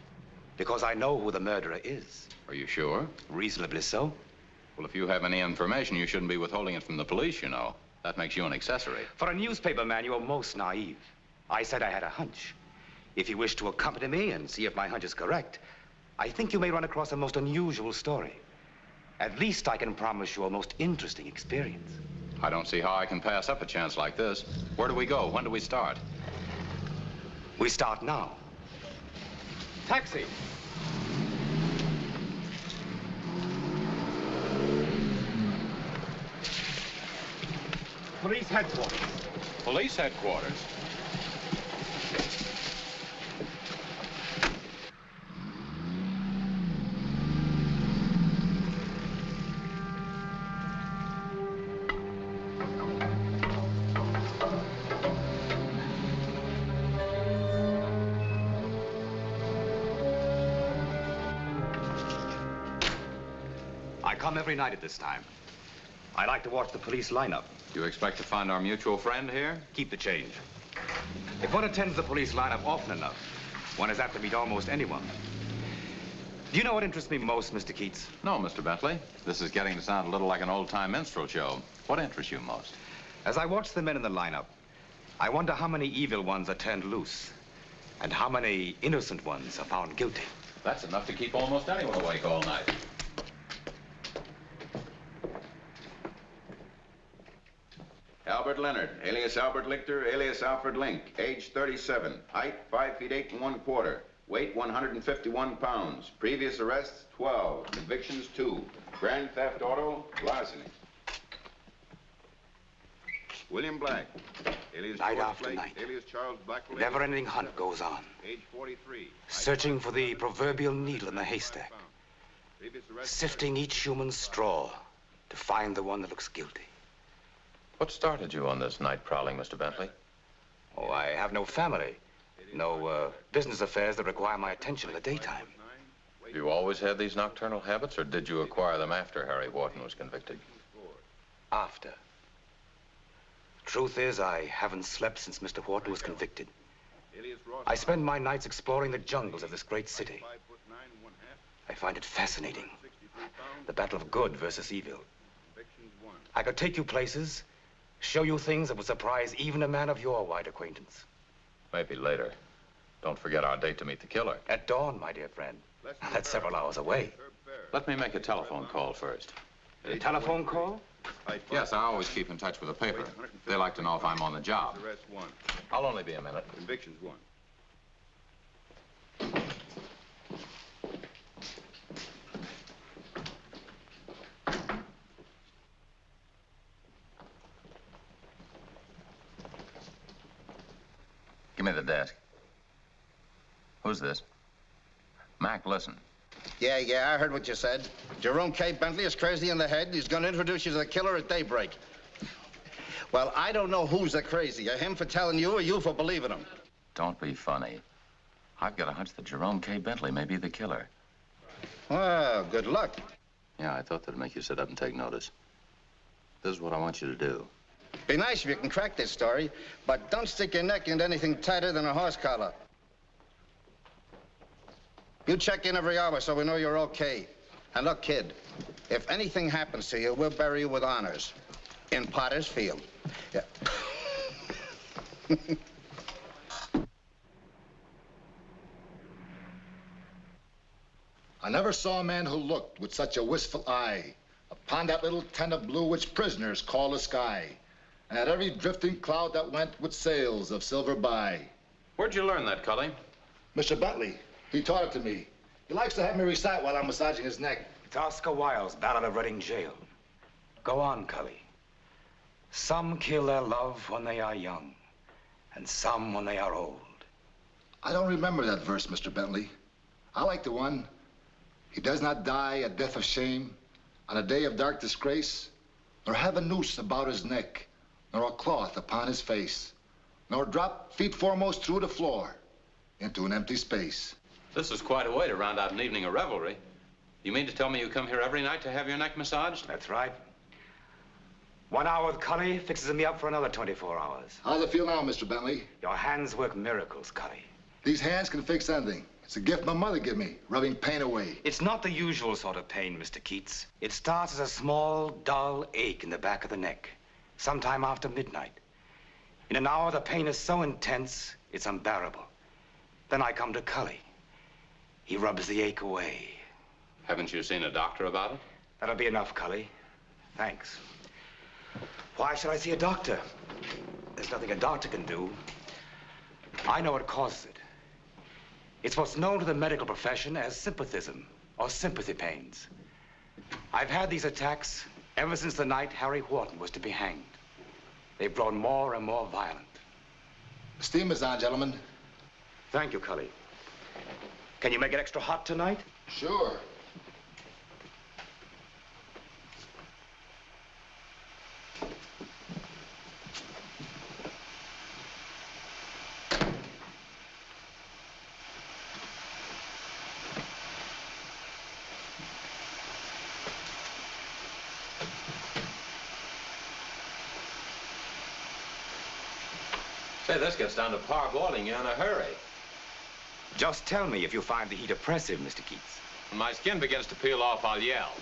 Because I know who the murderer is. Are you sure? Reasonably so. Well, if you have any information, you shouldn't be withholding it from the police, you know. That makes you an accessory. For a newspaper man, you're most naive. I said I had a hunch. If you wish to accompany me and see if my hunch is correct, I think you may run across a most unusual story. At least I can promise you a most interesting experience. I don't see how I can pass up a chance like this. Where do we go? When do we start? We start now. Taxi! Police headquarters. Police headquarters? I come every night at this time. I like to watch the police lineup. You expect to find our mutual friend here? Keep the change. If one attends the police lineup often enough, one is apt to meet almost anyone. Do you know what interests me most, Mr. Keats? No, Mr. Bentley. This is getting to sound a little like an old-time minstrel show. What interests you most? As I watch the men in the lineup, I wonder how many evil ones are turned loose and how many innocent ones are found guilty. That's enough to keep almost anyone awake all night. Albert Leonard, alias Albert Lichter, alias Alfred Link, age 37, height 5 feet 8 1/4, weight 151 pounds, previous arrests 12, convictions 2, grand theft auto, larceny. William Black, alias Night George after Blake, night. alias Charles Blackwell, Never-ending hunt goes on, age 43, searching for the proverbial needle in the haystack, sifting each human straw to find the one that looks guilty. What started you on this night prowling, Mr. Bentley? Oh, I have no family. No business affairs that require my attention in the daytime. Have you always had these nocturnal habits, or did you acquire them after Harry Wharton was convicted? After. Truth is, I haven't slept since Mr. Wharton was convicted. I spend my nights exploring the jungles of this great city. I find it fascinating. The battle of good versus evil. I could take you places, show you things that would surprise even a man of your wide acquaintance. Maybe later. Don't forget our date to meet the killer. At dawn, my dear friend. That's several hours away. Let me make a telephone call first. A telephone call? Yes, I always keep in touch with the paper. They like to know if I'm on the job. I'll only be a minute. Convictions 1. the desk. Who's this? Mac, listen. Yeah, I heard what you said. Jerome K. Bentley is crazy in the head. He's going to introduce you to the killer at daybreak. Well, I don't know who's the crazy. Him for telling you or you for believing him. Don't be funny. I've got a hunch that Jerome K. Bentley may be the killer. Well, good luck. Yeah, I thought that'd make you sit up and take notice. This is what I want you to do. Be nice if you can crack this story, but don't stick your neck into anything tighter than a horse collar. You check in every hour so we know you're okay. And look, kid, if anything happens to you, we'll bury you with honors. In Potter's Field. Yeah. I never saw a man who looked with such a wistful eye upon that little tent of blue which prisoners call the sky, and at every drifting cloud that went with sails of silver by. Where'd you learn that, Cully? Mr. Bentley, he taught it to me. He likes to have me recite while I'm massaging his neck. It's Oscar Wilde's Ballad of Reading Jail. Go on, Cully. Some kill their love when they are young, and some when they are old. I don't remember that verse, Mr. Bentley. I like the one. He does not die a death of shame on a day of dark disgrace, nor have a noose about his neck, nor a cloth upon his face, nor drop feet foremost through the floor into an empty space. This is quite a way to round out an evening of revelry. You mean to tell me you come here every night to have your neck massaged? That's right. 1 hour with Cully fixes me up for another 24 hours. How's it feel now, Mr. Bentley? Your hands work miracles, Cully. These hands can fix anything. It's a gift my mother gave me, rubbing pain away. It's not the usual sort of pain, Mr. Keats. It starts as a small, dull ache in the back of the neck, sometime after midnight. In an hour, the pain is so intense, it's unbearable. Then I come to Cully. He rubs the ache away. Haven't you seen a doctor about it? That'll be enough, Cully. Thanks. Why should I see a doctor? There's nothing a doctor can do. I know what causes it. It's what's known to the medical profession as sympathism, or sympathy pains. I've had these attacks ever since the night Harry Wharton was to be hanged. They've grown more and more violent. The steam is on, gentlemen. Thank you, Cully. Can you make it extra hot tonight? Sure. Say, this gets down to parboiling you in a hurry. Just tell me if you find the heat oppressive, Mr. Keats. When my skin begins to peel off, I'll yell.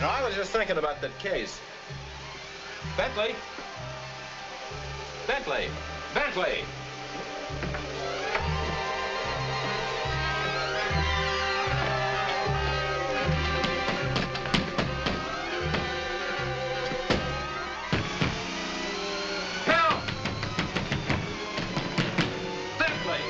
Now, I was just thinking about that case. Bentley! Bentley! Bentley! Help! Bentley!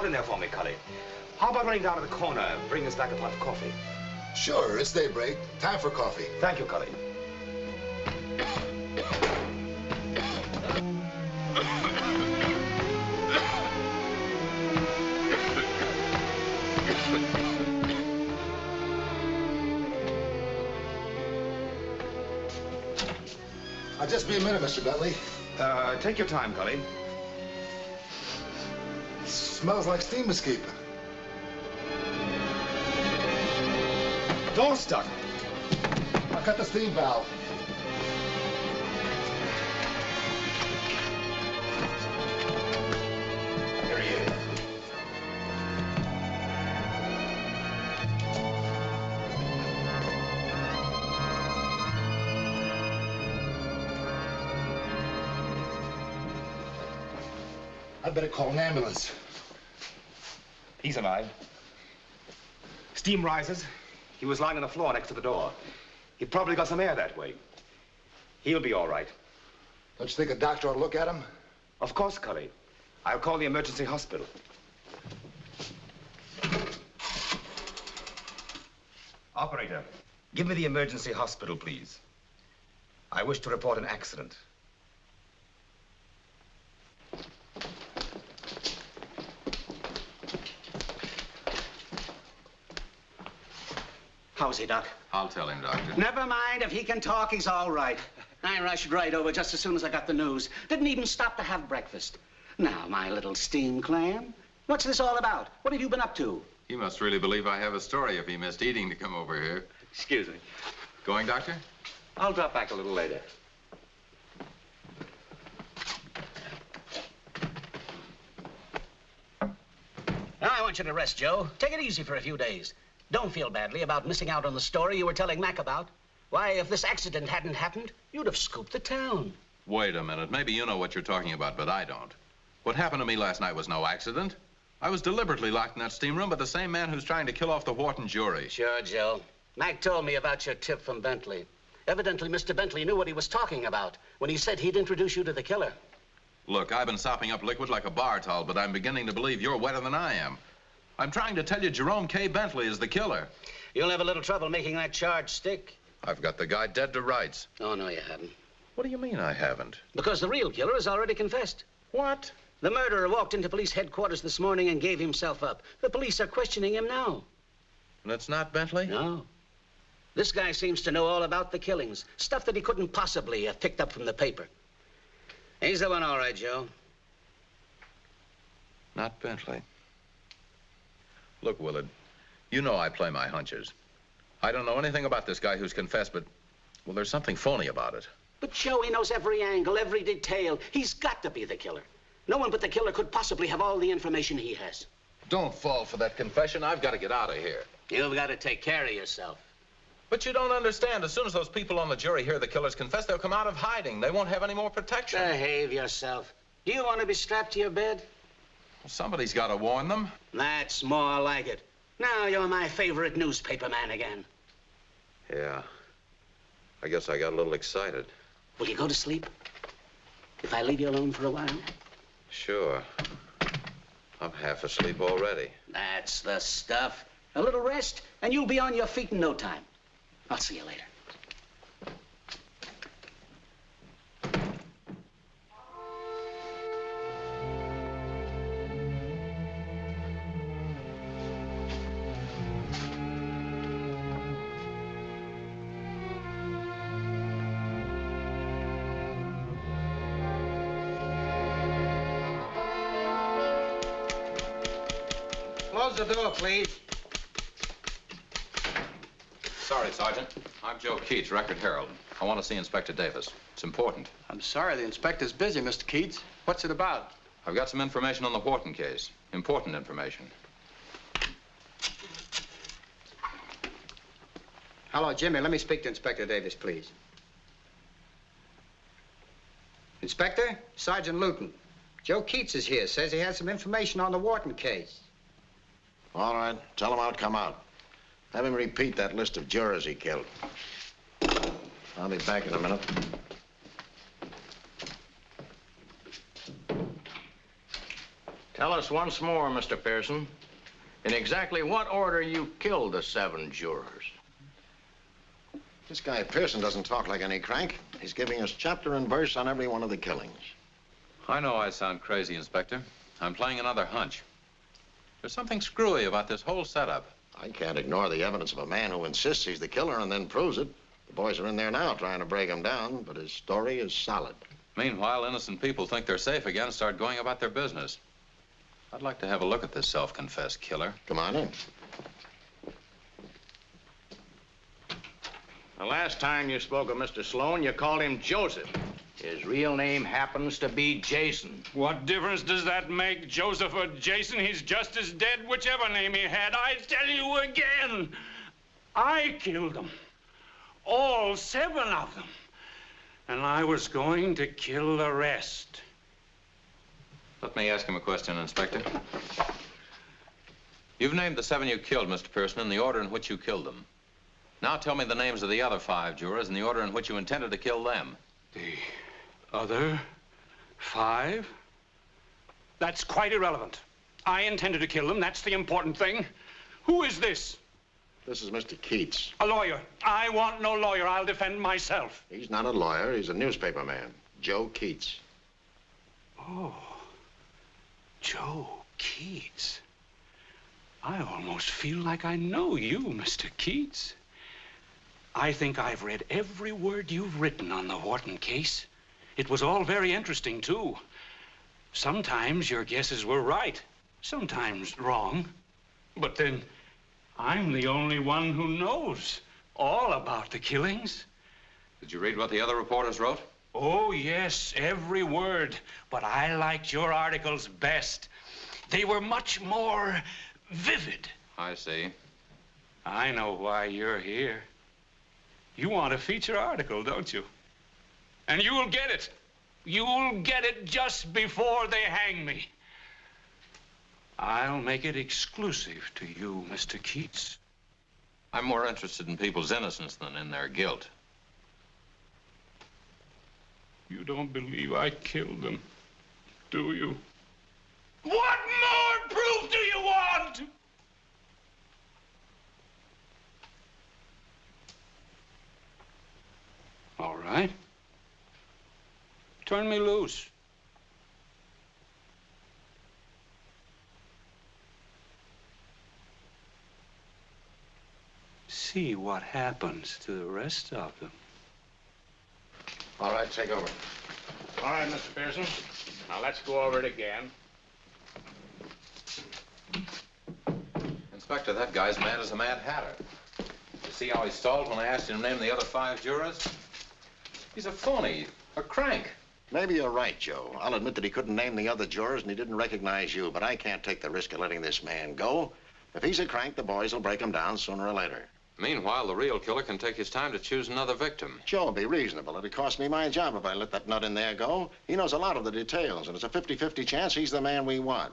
out in there for me, Cully. How about running down to the corner and bring us back a pot of coffee? Sure, it's daybreak. Time for coffee. Thank you, Cully. I'll just be a minute, Mr. Bentley. Take your time, Cully. Smells like steam escaping. Door stuck. I cut the steam valve. Here he is. I'd better call an ambulance. He's alive. Steam rises. He was lying on the floor next to the door. He probably got some air that way. He'll be all right. Don't you think a doctor ought to look at him? Of course, Cully. I'll call the emergency hospital. Operator, give me the emergency hospital, please. I wish to report an accident. How's he, Doc? I'll tell him, Doctor. Never mind. If he can talk, he's all right. I rushed right over just as soon as I got the news. Didn't even stop to have breakfast. Now, my little steam clam, what's this all about? What have you been up to? He must really believe I have a story if he missed eating to come over here. Excuse me. Going, Doctor? I'll drop back a little later. Now, I want you to rest, Joe. Take it easy for a few days. Don't feel badly about missing out on the story you were telling Mac about. Why, if this accident hadn't happened, you'd have scooped the town. Wait a minute. Maybe you know what you're talking about, but I don't. What happened to me last night was no accident. I was deliberately locked in that steam room by the same man who's trying to kill off the Wharton jury. Sure, Joe. Mac told me about your tip from Bentley. Evidently, Mr. Bentley knew what he was talking about when he said he'd introduce you to the killer. Look, I've been sopping up liquid like a bar towel, but I'm beginning to believe you're wetter than I am. I'm trying to tell you Jerome K. Bentley is the killer. You'll have a little trouble making that charge stick. I've got the guy dead to rights. Oh, no, you haven't. What do you mean I haven't? Because the real killer has already confessed. What? The murderer walked into police headquarters this morning and gave himself up. The police are questioning him now. And it's not Bentley? No. This guy seems to know all about the killings. Stuff that he couldn't possibly have picked up from the paper. He's the one, all right, Joe. Not Bentley. Look, Willard, you know I play my hunches. I don't know anything about this guy who's confessed, but, well, there's something phony about it. But Joe, he knows every angle, every detail. He's got to be the killer. No one but the killer could possibly have all the information he has. Don't fall for that confession. I've got to get out of here. You've got to take care of yourself. But you don't understand. As soon as those people on the jury hear the killer's confessed, they'll come out of hiding. They won't have any more protection. Behave yourself. Do you want to be strapped to your bed? Well, somebody's got to warn them. That's more like it. Now you're my favorite newspaper man again. Yeah. I guess I got a little excited. Will you go to sleep? If I leave you alone for a while? Sure. I'm half asleep already. That's the stuff. A little rest, and you'll be on your feet in no time. I'll see you later. Close the door, please. Sorry, Sergeant. I'm Joe Keats, Record Herald. I want to see Inspector Davis. It's important. I'm sorry, the inspector's busy, Mr. Keats. What's it about? I've got some information on the Wharton case. Important information. Hello, Jimmy. Let me speak to Inspector Davis, please. Inspector, Sergeant Luton. Joe Keats is here. Says he has some information on the Wharton case. All right. Tell him I'll come out. Have him repeat that list of jurors he killed. I'll be back in a minute. Tell us once more, Mr. Pearson, in exactly what order you killed the 7 jurors. This guy Pearson doesn't talk like any crank. He's giving us chapter and verse on every one of the killings. I know I sound crazy, Inspector. I'm playing another hunch. There's something screwy about this whole setup. I can't ignore the evidence of a man who insists he's the killer and then proves it. The boys are in there now trying to break him down, but his story is solid. Meanwhile, innocent people think they're safe again and start going about their business. I'd like to have a look at this self-confessed killer. Come on in. The last time you spoke of Mr. Sloan, you called him Joseph. His real name happens to be Jason. What difference does that make, Joseph or Jason? He's just as dead, whichever name he had. I tell you again, I killed them. All 7 of them. And I was going to kill the rest. Let me ask him a question, Inspector. You've named the 7 you killed, Mr. Pearson, in the order in which you killed them. Now tell me the names of the other 5 jurors in the order in which you intended to kill them. The other 5? That's quite irrelevant. I intended to kill them. That's the important thing. Who is this? This is Mr. Keats. A lawyer. I want no lawyer. I'll defend myself. He's not a lawyer. He's a newspaper man. Joe Keats. Oh, Joe Keats. I almost feel like I know you, Mr. Keats. I think I've read every word you've written on the Wharton case. It was all very interesting, too. Sometimes your guesses were right, sometimes wrong. But then, I'm the only one who knows all about the killings. Did you read what the other reporters wrote? Oh, yes, every word. But I liked your articles best. They were much more vivid. I see. I know why you're here. You want a feature article, don't you? And you'll get it. You'll get it just before they hang me. I'll make it exclusive to you, Mr. Keats. I'm more interested in people's innocence than in their guilt. You don't believe I killed them, do you? What more proof do you want? All right. Turn me loose. See what happens to the rest of them. All right, take over. All right, Mr. Pearson. Now let's go over it again. Inspector, that guy's mad as a Mad Hatter. You see how he stalled when I asked him to name the other 5 jurors? He's a phony, a crank. Maybe you're right, Joe. I'll admit that he couldn't name the other jurors and he didn't recognize you, but I can't take the risk of letting this man go. If he's a crank, the boys will break him down sooner or later. Meanwhile, the real killer can take his time to choose another victim. Joe, be reasonable. It'd cost me my job if I let that nut in there go. He knows a lot of the details, and it's a 50-50 chance he's the man we want.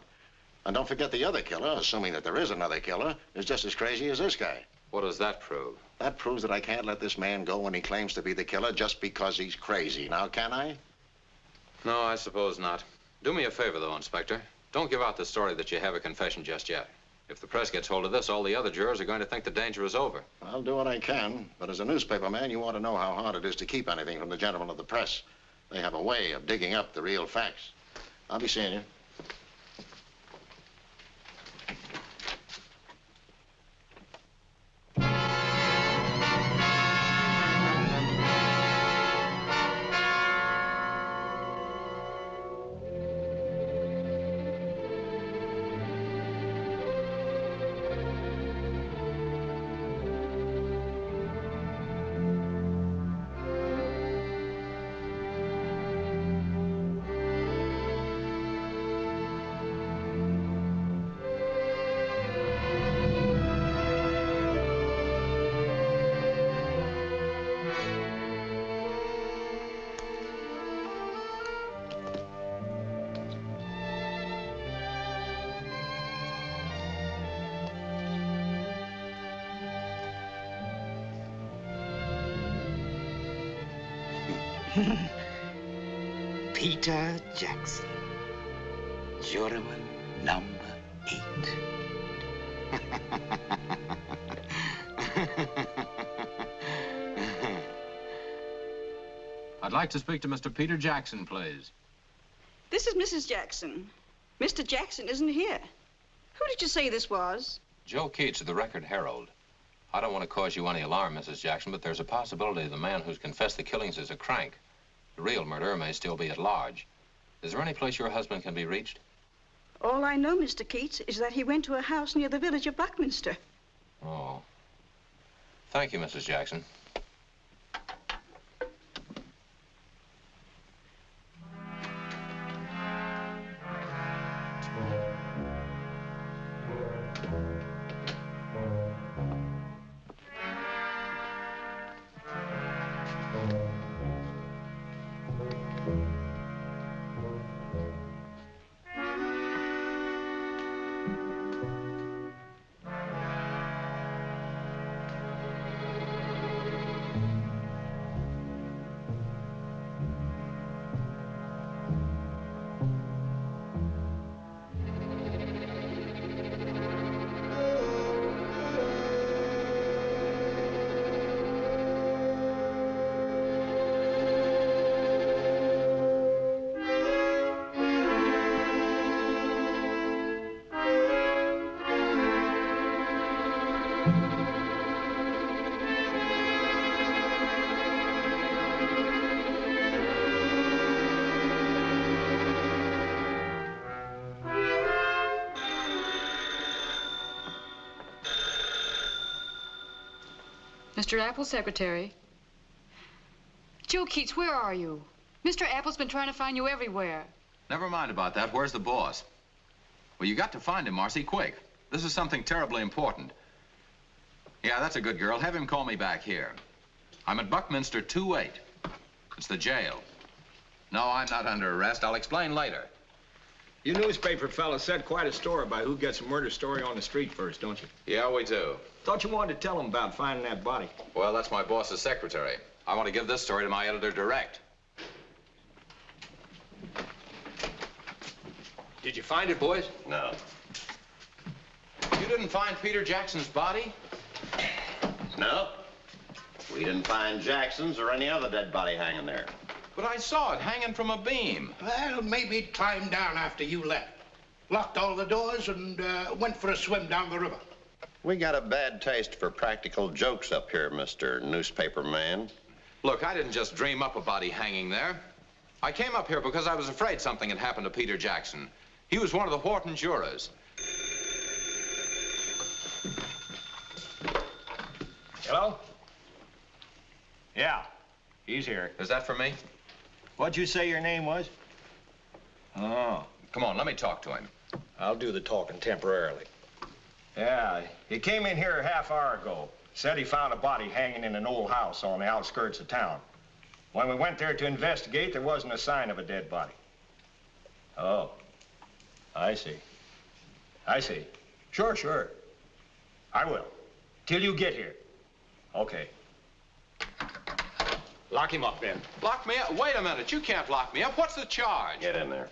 And don't forget the other killer, assuming that there is another killer, is just as crazy as this guy. What does that prove? That proves that I can't let this man go when he claims to be the killer just because he's crazy. Now, can I? No, I suppose not. Do me a favor, though, Inspector. Don't give out the story that you have a confession just yet. If the press gets hold of this, all the other jurors are going to think the danger is over. I'll do what I can, but as a newspaper man, you want to know how hard it is to keep anything from the gentlemen of the press. They have a way of digging up the real facts. I'll be seeing you. Peter Jackson, juryman Number 8. I'd like to speak to Mr. Peter Jackson, please. This is Mrs. Jackson. Mr. Jackson isn't here. Who did you say this was? Joe Keats of the Record Herald. I don't want to cause you any alarm, Mrs. Jackson, but there's a possibility the man who's confessed the killings is a crank. The real murderer may still be at large. Is there any place your husband can be reached? All I know, Mr. Keats, is that he went to a house near the village of Buckminster. Oh. Thank you, Mrs. Jackson. Mr. Apple's secretary. Joe Keats, where are you? Mr. Apple's been trying to find you everywhere. Never mind about that. Where's the boss? Well, you got to find him, Marcy, quick. This is something terribly important. Yeah, that's a good girl. Have him call me back here. I'm at Buckminster 28. It's the jail. No, I'm not under arrest. I'll explain later. You newspaper fellas said quite a story about who gets a murder story on the street first, don't you? Yeah, we do. Thought you wanted to tell them about finding that body. Well, that's my boss's secretary. I want to give this story to my editor direct. Did you find it, boys? No. You didn't find Peter Jackson's body? No. We didn't find Jackson's or any other dead body hanging there. But I saw it hanging from a beam. Well, maybe it climbed down after you left. Locked all the doors and went for a swim down the river. We got a bad taste for practical jokes up here, Mr. Newspaper Man. Look, I didn't just dream up a body hanging there. I came up here because I was afraid something had happened to Peter Jackson. He was one of the Wharton jurors. Hello? Yeah, he's here. Is that for me? What'd you say your name was? Oh. Come on, let me talk to him. I'll do the talking temporarily. Yeah, he came in here a half hour ago. Said he found a body hanging in an old house on the outskirts of town. When we went there to investigate, there wasn't a sign of a dead body. Oh, I see. I see. Sure, sure. I will. Till you get here. Okay. Lock him up, then. Lock me up? Wait a minute. You can't lock me up. What's the charge? Get in there.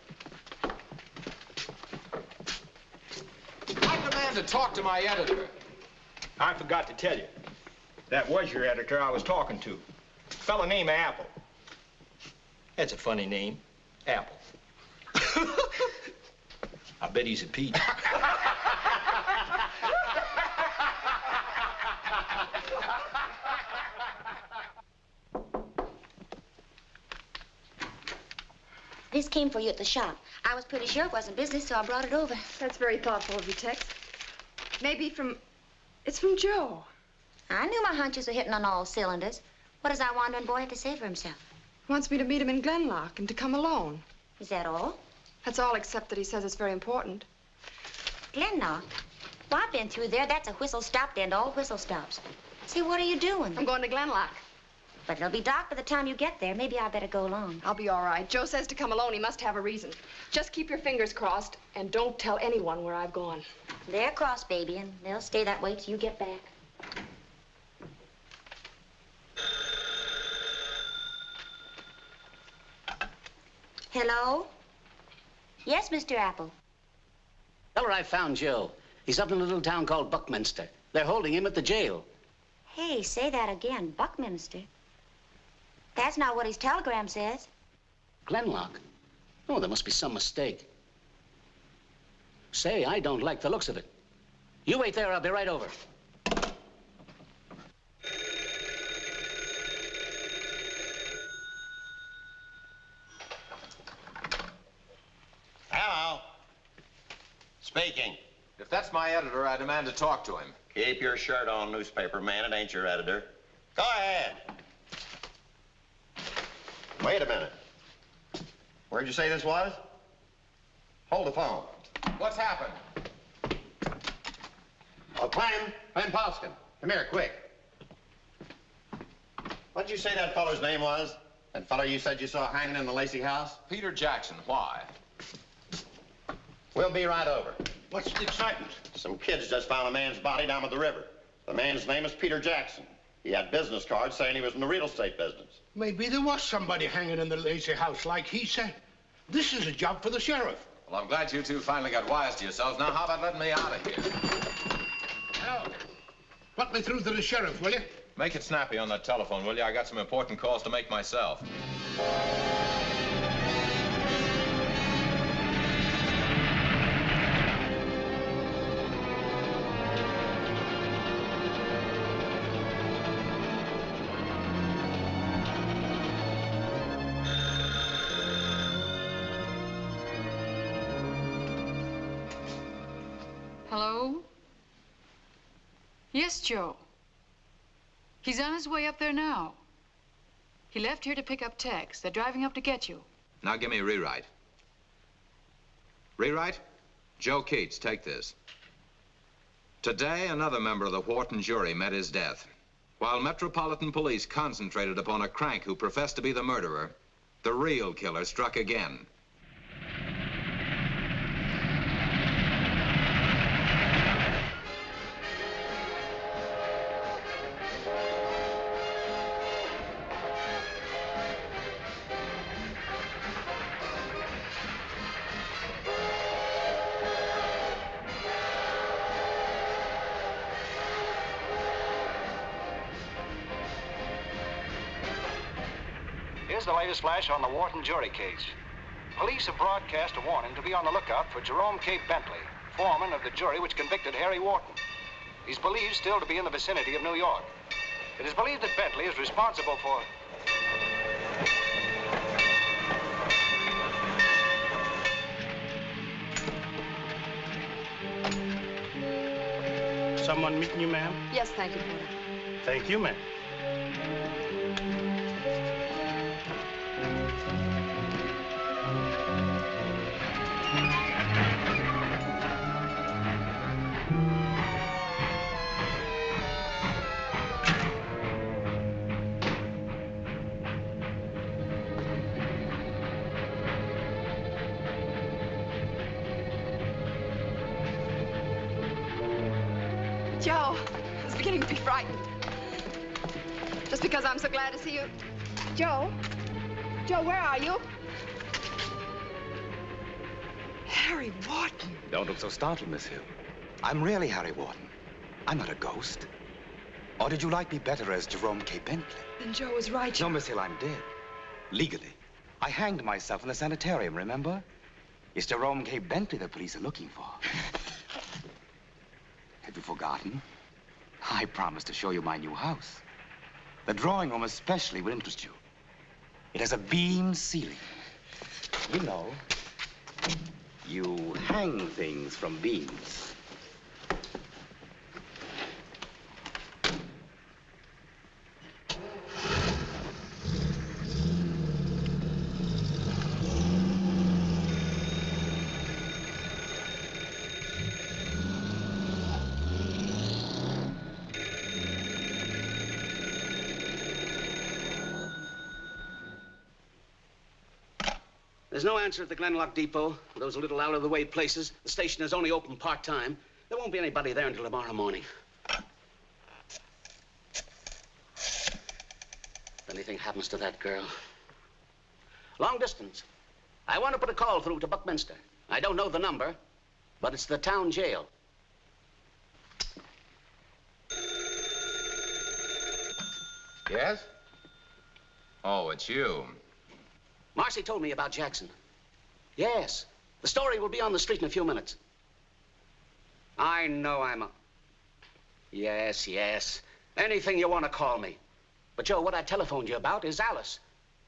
I demand to talk to my editor. I forgot to tell you. That was your editor I was talking to. Fella named Apple. That's a funny name. Apple. I bet he's a Pete. This came for you at the shop. I was pretty sure it wasn't business, so I brought it over. That's very thoughtful of you, Tex. Maybe it's from Joe. I knew my hunches were hitting on all cylinders. What does that wandering boy have to say for himself? He wants me to meet him in Glenlock and to come alone. Is that all? That's all, except that he says it's very important. Glenlock? Well, I've been through there. That's a whistle stop to end all whistle stops. Say, what are you doing? I'm going to Glenlock. But it'll be dark by the time you get there. Maybe I better go along. I'll be all right. Joe says to come alone. He must have a reason. Just keep your fingers crossed and don't tell anyone where I've gone. They're crossed, baby, and they'll stay that way till you get back. Hello? Yes, Mr. Apple. Tell her I found Joe. He's up in a little town called Buckminster. They're holding him at the jail. Hey, say that again. Buckminster. That's not what his telegram says. Glenlock? Oh, there must be some mistake. Say, I don't like the looks of it. You wait there, I'll be right over. Hello. Speaking. If that's my editor, I demand to talk to him. Keep your shirt on, newspaper man. It ain't your editor. Go ahead. Wait a minute. Where'd you say this was? Hold the phone. What's happened? Oh, Clem Paulskin. Come here, quick. What'd you say that feller's name was? That feller you said you saw hanging in the Lacey house? Peter Jackson. Why? We'll be right over. What's the excitement? Some kids just found a man's body down at the river. The man's name is Peter Jackson. He had business cards saying he was in the real estate business. Maybe there was somebody hanging in the Lacey house like he said. This is a job for the sheriff. Well, I'm glad you two finally got wise to yourselves. Now, how about letting me out of here? Hello. Put me through to the sheriff, will you? Make it snappy on that telephone, will you? I got some important calls to make myself. Hello? Yes, Joe. He's on his way up there now. He left here to pick up Tex. They're driving up to get you. Now give me a rewrite. Rewrite? Joe Keats, take this. Today, another member of the Wharton jury met his death. While Metropolitan Police concentrated upon a crank who professed to be the murderer, the real killer struck again. Here's the latest flash on the Wharton jury case. Police have broadcast a warning to be on the lookout for Jerome K. Bentley, foreman of the jury which convicted Harry Wharton. He's believed still to be in the vicinity of New York. It is believed that Bentley is responsible for... Someone meeting you, ma'am? Yes, thank you, Porter. Thank you, ma'am. Joe, I was beginning to be frightened. Just because I'm so glad to see you. Joe? Joe, where are you? Harry Wharton. Don't look so startled, Miss Hill. I'm really Harry Wharton. I'm not a ghost. Or did you like me better as Jerome K. Bentley? Then Joe was right. No, Miss Hill, I'm dead. Legally. I hanged myself in the sanitarium, remember? It's Jerome K. Bentley the police are looking for. Have you forgotten? I promised to show you my new house. The drawing room especially will interest you. It has a beamed ceiling. You know, you hang things from beams. There's no answer at the Glenlock Depot. Those little out-of-the-way places. The station is only open part-time. There won't be anybody there until tomorrow morning. If anything happens to that girl... Long distance. I want to put a call through to Buckminster. I don't know the number, but it's the town jail. Yes? Oh, it's you. Marcy told me about Jackson. Yes. The story will be on the street in a few minutes. I know I'm a... Yes, yes. Anything you want to call me. But, Joe, what I telephoned you about is Alice.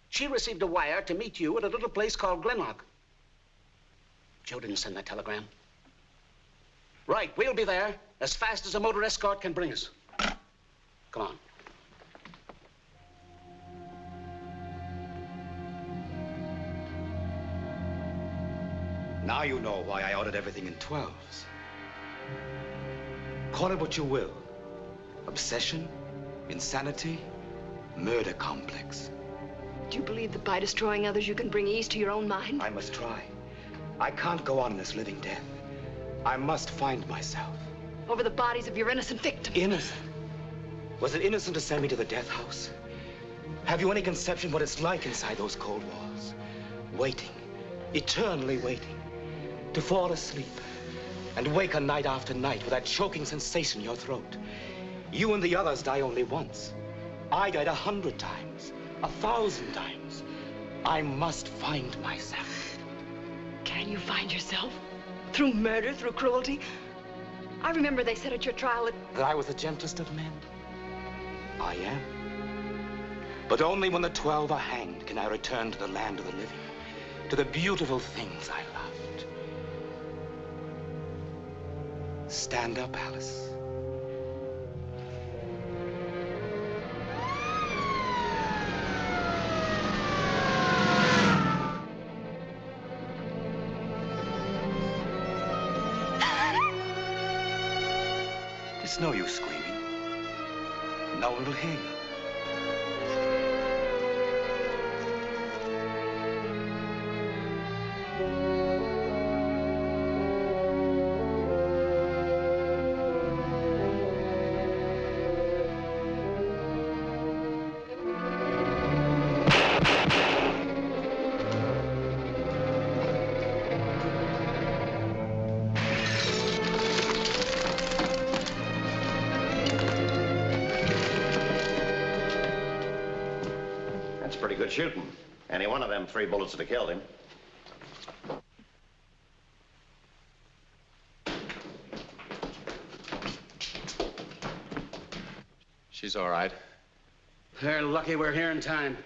She received a wire to meet you at a little place called Glenlock. Joe didn't send that telegram. Right, we'll be there as fast as a motor escort can bring us. Come on. Now you know why I ordered everything in 12s. Call it what you will. Obsession, insanity, murder complex. Do you believe that by destroying others you can bring ease to your own mind? I must try. I can't go on in this living death. I must find myself. Over the bodies of your innocent victims. Innocent? Was it innocent to send me to the death house? Have you any conception what it's like inside those cold walls? Waiting, eternally waiting, to fall asleep and wake a night after night with that choking sensation in your throat. You and the others die only once. I died 100 times, 1,000 times. I must find myself. Can you find yourself? Through murder, through cruelty? I remember they said at your trial that I was the gentlest of men. I am. But only when the 12 are hanged can I return to the land of the living, to the beautiful things I loved. Stand up, Alice. It's no use screaming. No one will hear you. Good shooting. Any one of them 3 bullets would have killed him. She's all right. They're lucky we're here in time.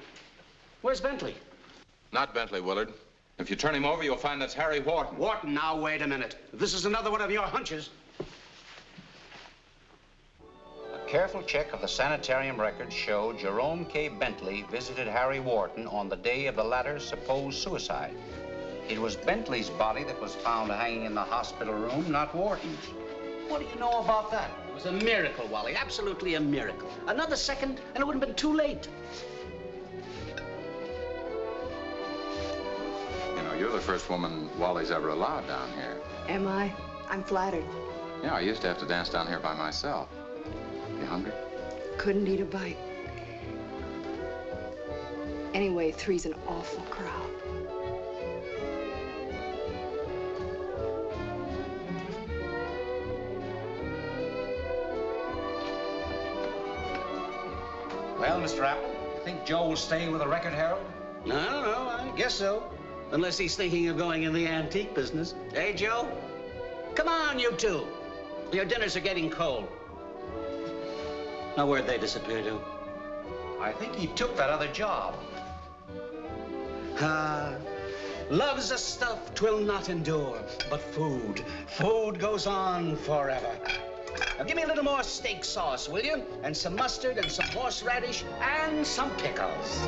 Where's Bentley? Not Bentley, Willard. If you turn him over, you'll find that's Harry Wharton. Wharton, now wait a minute. If this is another one of your hunches. Careful check of the sanitarium records show Jerome K. Bentley visited Harry Wharton on the day of the latter's supposed suicide. It was Bentley's body that was found hanging in the hospital room, not Wharton's. What do you know about that? It was a miracle, Wally. Absolutely a miracle. Another second, and it would have been too late. You know, you're the first woman Wally's ever allowed down here. Am I? I'm flattered. Yeah, I used to have to dance down here by myself. You hungry? Couldn't eat a bite. Anyway, 3's an awful crowd. Well, Mr. Apple, you think Joe will stay with the Record Herald? No, I guess so. Unless he's thinking of going in the antique business. Hey, Joe? Come on, you two. Your dinners are getting cold. Now, where'd they disappear to? I think he took that other job. Love's a stuff 'twill not endure, but food goes on forever. Now, give me a little more steak sauce, will you? And some mustard and some horseradish and some pickles.